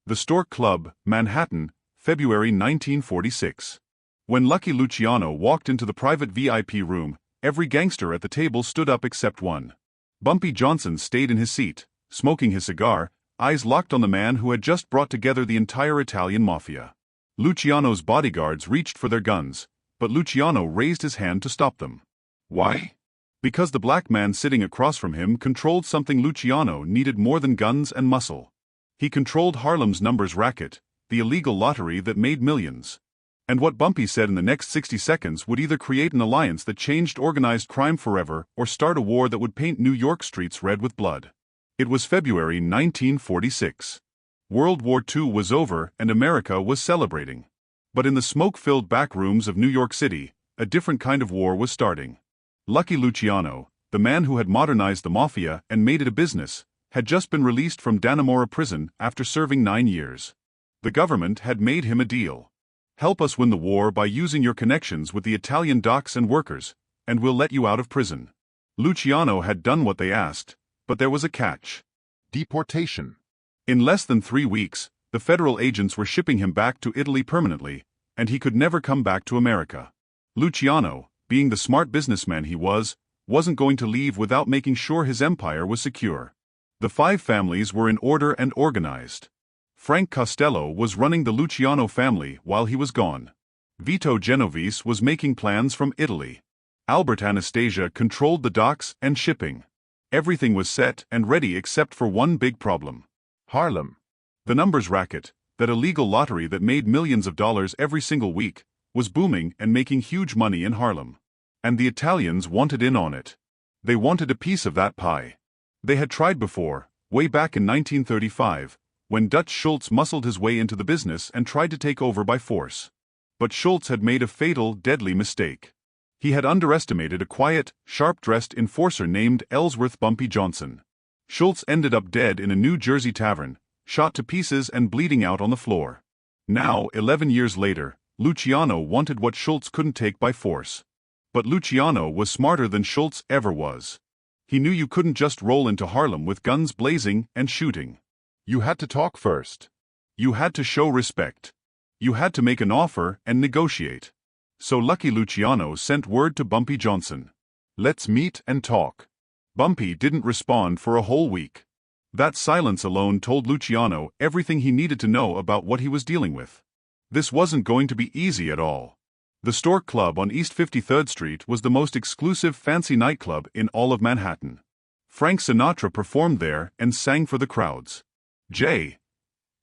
The Stork Club, Manhattan, February 1946. When Lucky Luciano walked into the private VIP room, every gangster at the table stood up except one. Bumpy Johnson stayed in his seat, smoking his cigar, eyes locked on the man who had just brought together the entire Italian Mafia. Luciano's bodyguards reached for their guns, but Luciano raised his hand to stop them. Why? Because the black man sitting across from him controlled something Luciano needed more than guns and muscle. He controlled Harlem's numbers racket, the illegal lottery that made millions. And what Bumpy said in the next 60 seconds would either create an alliance that changed organized crime forever or start a war that would paint New York streets red with blood. It was February 1946. World War II was over and America was celebrating. But in the smoke-filled back rooms of New York City, a different kind of war was starting. Lucky Luciano, the man who had modernized the Mafia and made it a business, had just been released from Dannemora prison after serving 9 years. The government had made him a deal. Help us win the war by using your connections with the Italian docks and workers, and we'll let you out of prison. Luciano had done what they asked, but there was a catch. Deportation. In less than 3 weeks, the federal agents were shipping him back to Italy permanently, and he could never come back to America. Luciano, being the smart businessman he was, wasn't going to leave without making sure his empire was secure. The 5 families were in order and organized. Frank Costello was running the Luciano family while he was gone. Vito Genovese was making plans from Italy. Albert Anastasia controlled the docks and shipping. Everything was set and ready except for one big problem. Harlem. The numbers racket, that illegal lottery that made millions of dollars every single week, was booming and making huge money in Harlem. And the Italians wanted in on it. They wanted a piece of that pie. They had tried before, way back in 1935, when Dutch Schultz muscled his way into the business and tried to take over by force. But Schultz had made a fatal, deadly mistake. He had underestimated a quiet, sharp-dressed enforcer named Ellsworth Bumpy Johnson. Schultz ended up dead in a New Jersey tavern, shot to pieces and bleeding out on the floor. Now, 11 years later, Luciano wanted what Schultz couldn't take by force. But Luciano was smarter than Schultz ever was. He knew you couldn't just roll into Harlem with guns blazing and shooting. You had to talk first. You had to show respect. You had to make an offer and negotiate. So Lucky Luciano sent word to Bumpy Johnson. Let's meet and talk. Bumpy didn't respond for a whole week. That silence alone told Luciano everything he needed to know about what he was dealing with. This wasn't going to be easy at all. The Stork Club on East 53rd Street was the most exclusive fancy nightclub in all of Manhattan. Frank Sinatra performed there and sang for the crowds. J.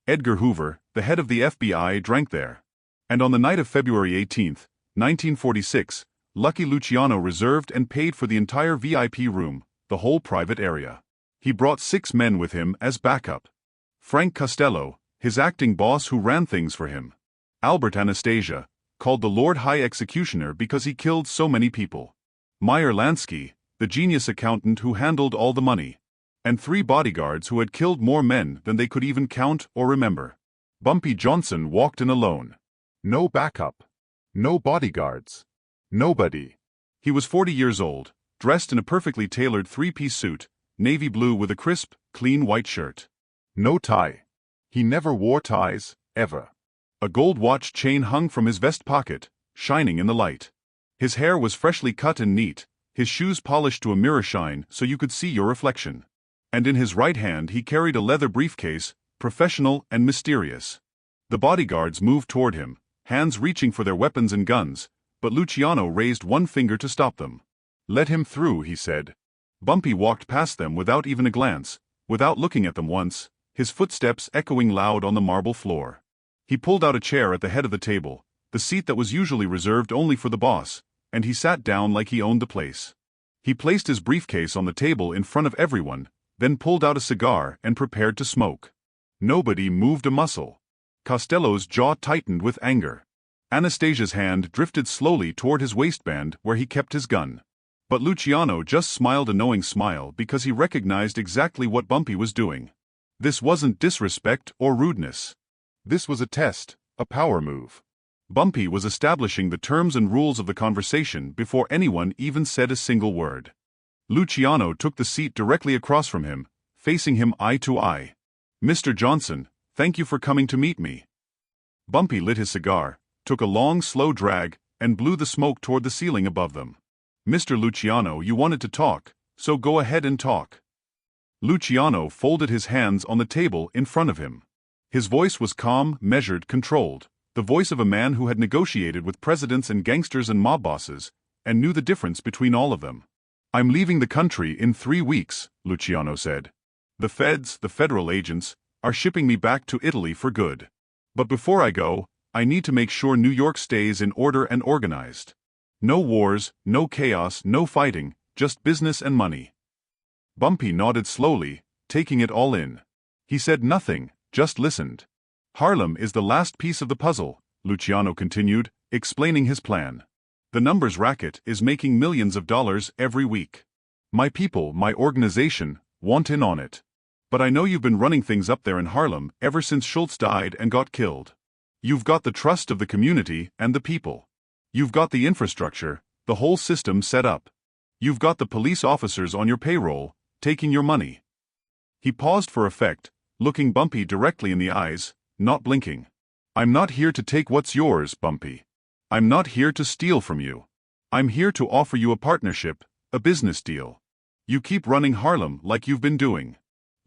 Edgar Hoover, the head of the FBI, drank there. And on the night of February 18, 1946, Lucky Luciano reserved and paid for the entire VIP room, the whole private area. He brought 6 men with him as backup. Frank Costello, his acting boss who ran things for him. Albert Anastasia, called the Lord High Executioner because he killed so many people. Meyer Lansky, the genius accountant who handled all the money. And 3 bodyguards who had killed more men than they could even count or remember. Bumpy Johnson walked in alone. No backup. No bodyguards. Nobody. He was 40 years old, dressed in a perfectly tailored 3-piece suit, navy blue with a crisp, clean white shirt. No tie. He never wore ties, ever. A gold watch chain hung from his vest pocket, shining in the light. His hair was freshly cut and neat, his shoes polished to a mirror shine so you could see your reflection. And in his right hand he carried a leather briefcase, professional and mysterious. The bodyguards moved toward him, hands reaching for their weapons and guns, but Luciano raised one finger to stop them. Let him through, he said. Bumpy walked past them without even a glance, without looking at them once, his footsteps echoing loud on the marble floor. He pulled out a chair at the head of the table, the seat that was usually reserved only for the boss, and he sat down like he owned the place. He placed his briefcase on the table in front of everyone, then pulled out a cigar and prepared to smoke. Nobody moved a muscle. Costello's jaw tightened with anger. Anastasia's hand drifted slowly toward his waistband where he kept his gun. But Luciano just smiled a knowing smile because he recognized exactly what Bumpy was doing. This wasn't disrespect or rudeness. This was a test, a power move. Bumpy was establishing the terms and rules of the conversation before anyone even said a single word. Luciano took the seat directly across from him, facing him eye to eye. Mr. Johnson, Thank you for coming to meet me. Bumpy lit his cigar, took a long, slow drag, and blew the smoke toward the ceiling above them. Mr. Luciano, you wanted to talk, so go ahead and talk. Luciano folded his hands on the table in front of him. His voice was calm, measured, controlled, the voice of a man who had negotiated with presidents and gangsters and mob bosses, and knew the difference between all of them. I'm leaving the country in 3 weeks, Luciano said. The feds, the federal agents, are shipping me back to Italy for good. But before I go, I need to make sure New York stays in order and organized. No wars, no chaos, no fighting, just business and money. Bumpy nodded slowly, taking it all in. He said nothing, just listened. Harlem is the last piece of the puzzle, Luciano continued, explaining his plan. The numbers racket is making millions of dollars every week. My people, my organization, want in on it. But I know you've been running things up there in Harlem ever since Schultz died and got killed. You've got the trust of the community and the people. You've got the infrastructure, the whole system set up. You've got the police officers on your payroll, taking your money. He paused for effect, looking Bumpy directly in the eyes, not blinking. I'm not here to take what's yours, Bumpy. I'm not here to steal from you. I'm here to offer you a partnership, a business deal. You keep running Harlem like you've been doing.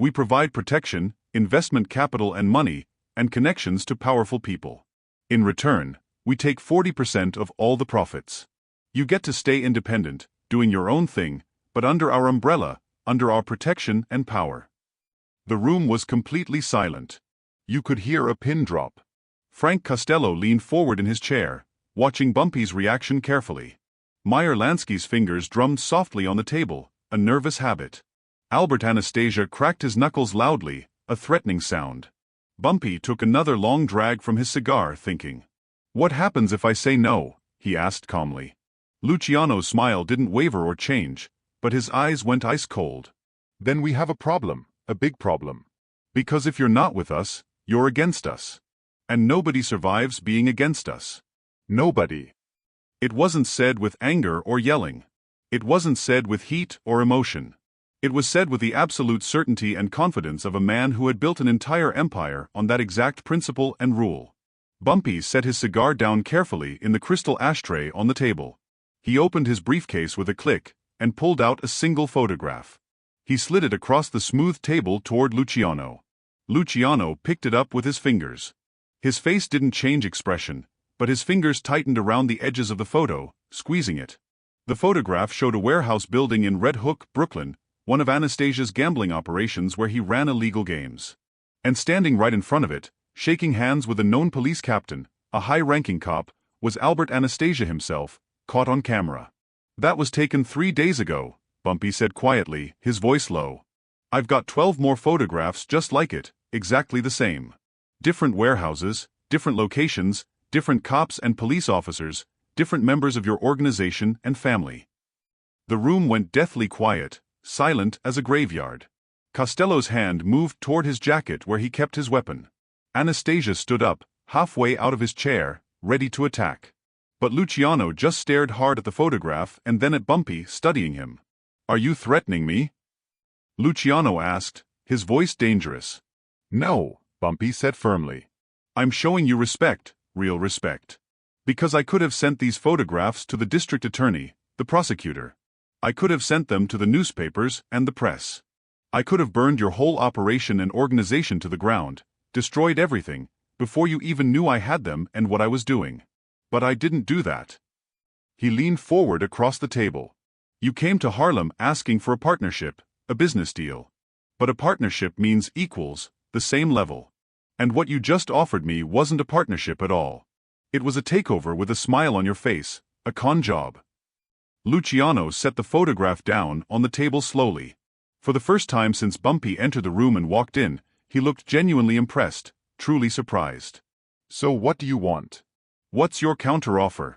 We provide protection, investment capital and money, and connections to powerful people. In return, we take 40% of all the profits. You get to stay independent, doing your own thing, but under our umbrella, under our protection and power. The room was completely silent. You could hear a pin drop. Frank Costello leaned forward in his chair, watching Bumpy's reaction carefully. Meyer Lansky's fingers drummed softly on the table, a nervous habit. Albert Anastasia cracked his knuckles loudly, a threatening sound. Bumpy took another long drag from his cigar, thinking. What happens if I say no? He asked calmly. Luciano's smile didn't waver or change, but his eyes went ice cold. Then we have a problem, a big problem. Because if you're not with us, you're against us. And nobody survives being against us. Nobody. It wasn't said with anger or yelling. It wasn't said with heat or emotion. It was said with the absolute certainty and confidence of a man who had built an entire empire on that exact principle and rule. Bumpy set his cigar down carefully in the crystal ashtray on the table. He opened his briefcase with a click and pulled out a single photograph. He slid it across the smooth table toward Luciano. Luciano picked it up with his fingers. His face didn't change expression, but his fingers tightened around the edges of the photo, squeezing it. The photograph showed a warehouse building in Red Hook, Brooklyn, one of Anastasia's gambling operations where he ran illegal games. And standing right in front of it, shaking hands with a known police captain, a high-ranking cop, was Albert Anastasia himself, caught on camera. That was taken 3 days ago, Bumpy said quietly, his voice low. I've got 12 more photographs just like it, exactly the same. Different warehouses, different locations, different cops and police officers, different members of your organization and family. The room went deathly quiet, silent as a graveyard. Costello's hand moved toward his jacket where he kept his weapon. Anastasia stood up, halfway out of his chair, ready to attack. But Luciano just stared hard at the photograph and then at Bumpy, studying him. Are you threatening me? Luciano asked, his voice dangerous. No, Bumpy said firmly. I'm showing you respect, real respect. Because I could have sent these photographs to the district attorney, the prosecutor. I could have sent them to the newspapers and the press. I could have burned your whole operation and organization to the ground, destroyed everything, before you even knew I had them and what I was doing. But I didn't do that. He leaned forward across the table. You came to Harlem asking for a partnership, a business deal. But a partnership means equals, the same level. And what you just offered me wasn't a partnership at all. It was a takeover with a smile on your face, a con job. Luciano set the photograph down on the table slowly. For the first time since Bumpy entered the room and walked in, he looked genuinely impressed, truly surprised. So what do you want? What's your counteroffer?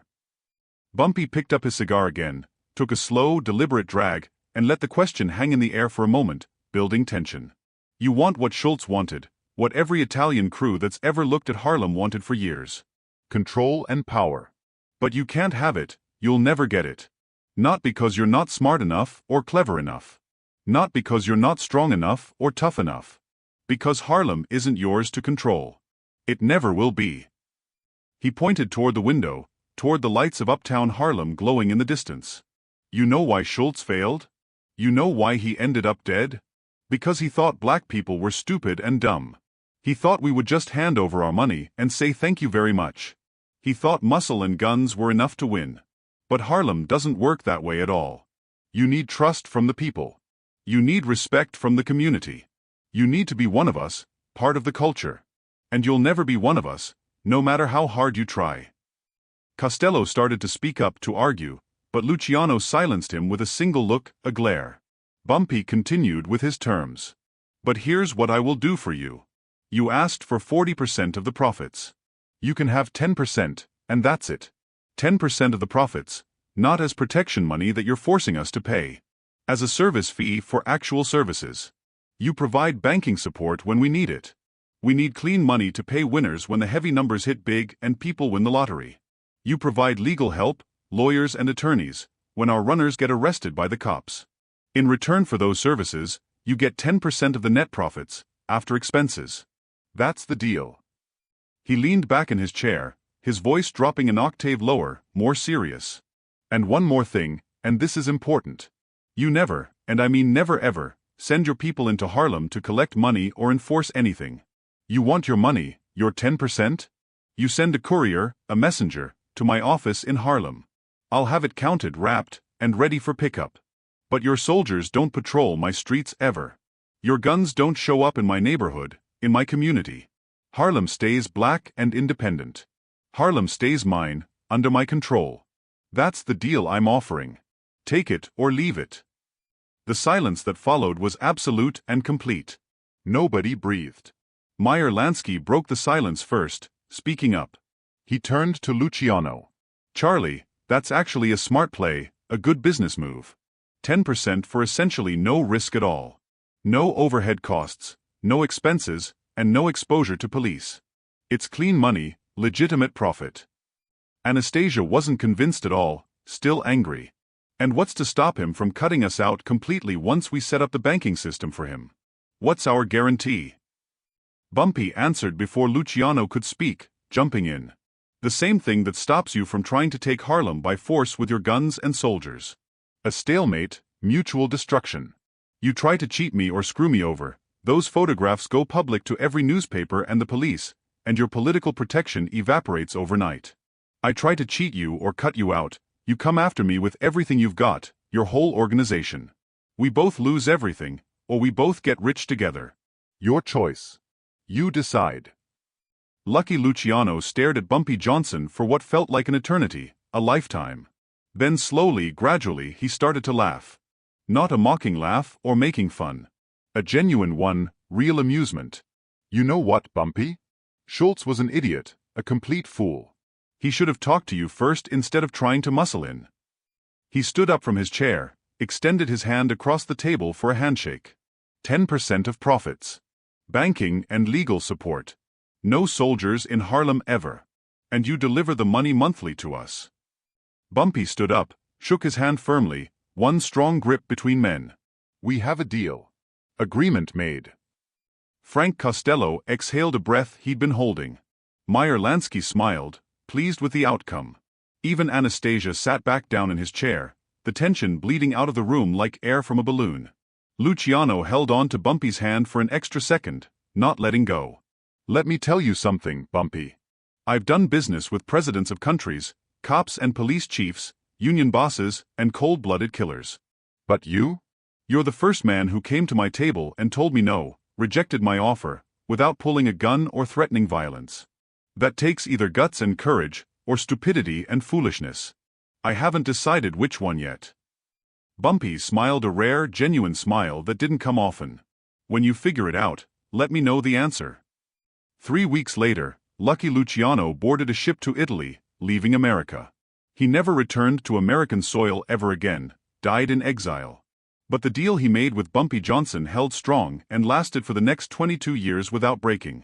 Bumpy picked up his cigar again, took a slow, deliberate drag, and let the question hang in the air for a moment, building tension. You want what Schultz wanted, what every Italian crew that's ever looked at Harlem wanted for years. Control and power. But you can't have it, you'll never get it. Not because you're not smart enough or clever enough. Not because you're not strong enough or tough enough. Because Harlem isn't yours to control. It never will be. He pointed toward the window, toward the lights of uptown Harlem glowing in the distance. You know why Schultz failed? You know why he ended up dead? Because he thought black people were stupid and dumb. He thought we would just hand over our money and say thank you very much. He thought muscle and guns were enough to win. But Harlem doesn't work that way at all. You need trust from the people. You need respect from the community. You need to be one of us, part of the culture. And you'll never be one of us, no matter how hard you try. Costello started to speak up to argue, but Luciano silenced him with a single look, a glare. Bumpy continued with his terms. But here's what I will do for you. You asked for 40% of the profits. You can have 10%, and that's it. 10% of the profits, not as protection money that you're forcing us to pay. As a service fee for actual services. You provide banking support when we need it. We need clean money to pay winners when the heavy numbers hit big and people win the lottery. You provide legal help, lawyers and attorneys, when our runners get arrested by the cops. In return for those services, you get 10% of the net profits, after expenses. That's the deal. He leaned back in his chair, his voice dropping an octave lower, more serious. And one more thing, and this is important. You never, and I mean never ever, send your people into Harlem to collect money or enforce anything. You want your money, your 10%? You send a courier, a messenger, to my office in Harlem. I'll have it counted, wrapped, and ready for pickup. But your soldiers don't patrol my streets ever. Your guns don't show up in my neighborhood, in my community. Harlem stays black and independent. Harlem stays mine, under my control. That's the deal I'm offering. Take it or leave it. The silence that followed was absolute and complete. Nobody breathed. Meyer Lansky broke the silence first, speaking up. He turned to Luciano. Charlie, that's actually a smart play, a good business move. 10% for essentially no risk at all. No overhead costs, no expenses, and no exposure to police. It's clean money, legitimate profit. Anastasia wasn't convinced at all, still angry. And what's to stop him from cutting us out completely once we set up the banking system for him? What's our guarantee? Bumpy answered before Luciano could speak, jumping in. The same thing that stops you from trying to take Harlem by force with your guns and soldiers. A stalemate, mutual destruction. You try to cheat me or screw me over, those photographs go public to every newspaper and the police, and your political protection evaporates overnight. I try to cheat you or cut you out, you come after me with everything you've got, your whole organization. We both lose everything, or we both get rich together. Your choice. You decide. Lucky Luciano stared at Bumpy Johnson for what felt like an eternity, a lifetime. Then slowly, gradually, he started to laugh. Not a mocking laugh or making fun. A genuine one, real amusement. You know what, Bumpy? Schultz was an idiot, a complete fool. He should have talked to you first instead of trying to muscle in. He stood up from his chair, extended his hand across the table for a handshake. 10% of profits. Banking and legal support. No soldiers in Harlem ever. And you deliver the money monthly to us. Bumpy stood up, shook his hand firmly, one strong grip between men. We have a deal. Agreement made. Frank Costello exhaled a breath he'd been holding. Meyer Lansky smiled, pleased with the outcome. Even Anastasia sat back down in his chair, the tension bleeding out of the room like air from a balloon. Luciano held on to Bumpy's hand for an extra second, not letting go. Let me tell you something, Bumpy. I've done business with presidents of countries, cops and police chiefs, union bosses, and cold-blooded killers. But you? You're the first man who came to my table and told me no, rejected my offer, without pulling a gun or threatening violence. That takes either guts and courage, or stupidity and foolishness. I haven't decided which one yet. Bumpy smiled a rare, genuine smile that didn't come often. When you figure it out, let me know the answer. 3 weeks later, Lucky Luciano boarded a ship to Italy, leaving America. He never returned to American soil ever again, died in exile. But the deal he made with Bumpy Johnson held strong and lasted for the next 22 years without breaking.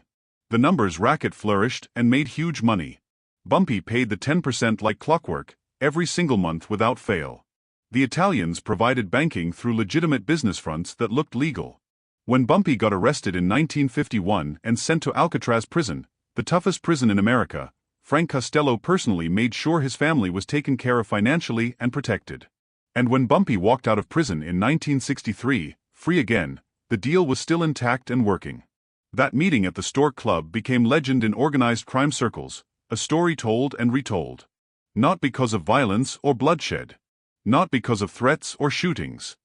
The numbers racket flourished and made huge money. Bumpy paid the 10% like clockwork, every single month without fail. The Italians provided banking through legitimate business fronts that looked legal. When Bumpy got arrested in 1951 and sent to Alcatraz prison, the toughest prison in America, Frank Costello personally made sure his family was taken care of financially and protected. And when Bumpy walked out of prison in 1963, free again, the deal was still intact and working. That meeting at the Stork Club became legend in organized crime circles, a story told and retold. Not because of violence or bloodshed. Not because of threats or shootings.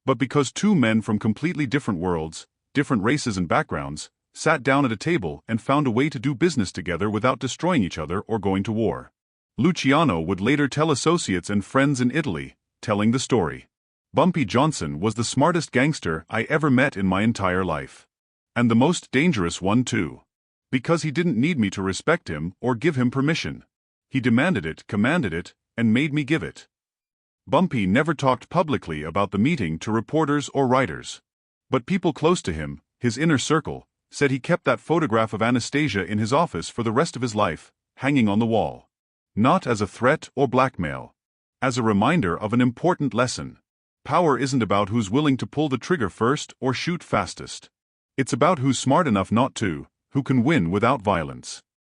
But because two men from completely different worlds, different races and backgrounds, sat down at a table and found a way to do business together without destroying each other or going to war. Luciano would later tell associates and friends in Italy, telling the story. Bumpy Johnson was the smartest gangster I ever met in my entire life. And the most dangerous one too. Because he didn't need me to respect him or give him permission. He demanded it, commanded it, and made me give it. Bumpy never talked publicly about the meeting to reporters or writers. But people close to him, his inner circle, said he kept that photograph of Anastasia in his office for the rest of his life, hanging on the wall. Not as a threat or blackmail. As a reminder of an important lesson. Power isn't about who's willing to pull the trigger first or shoot fastest. It's about who's smart enough not to, who can win without violence.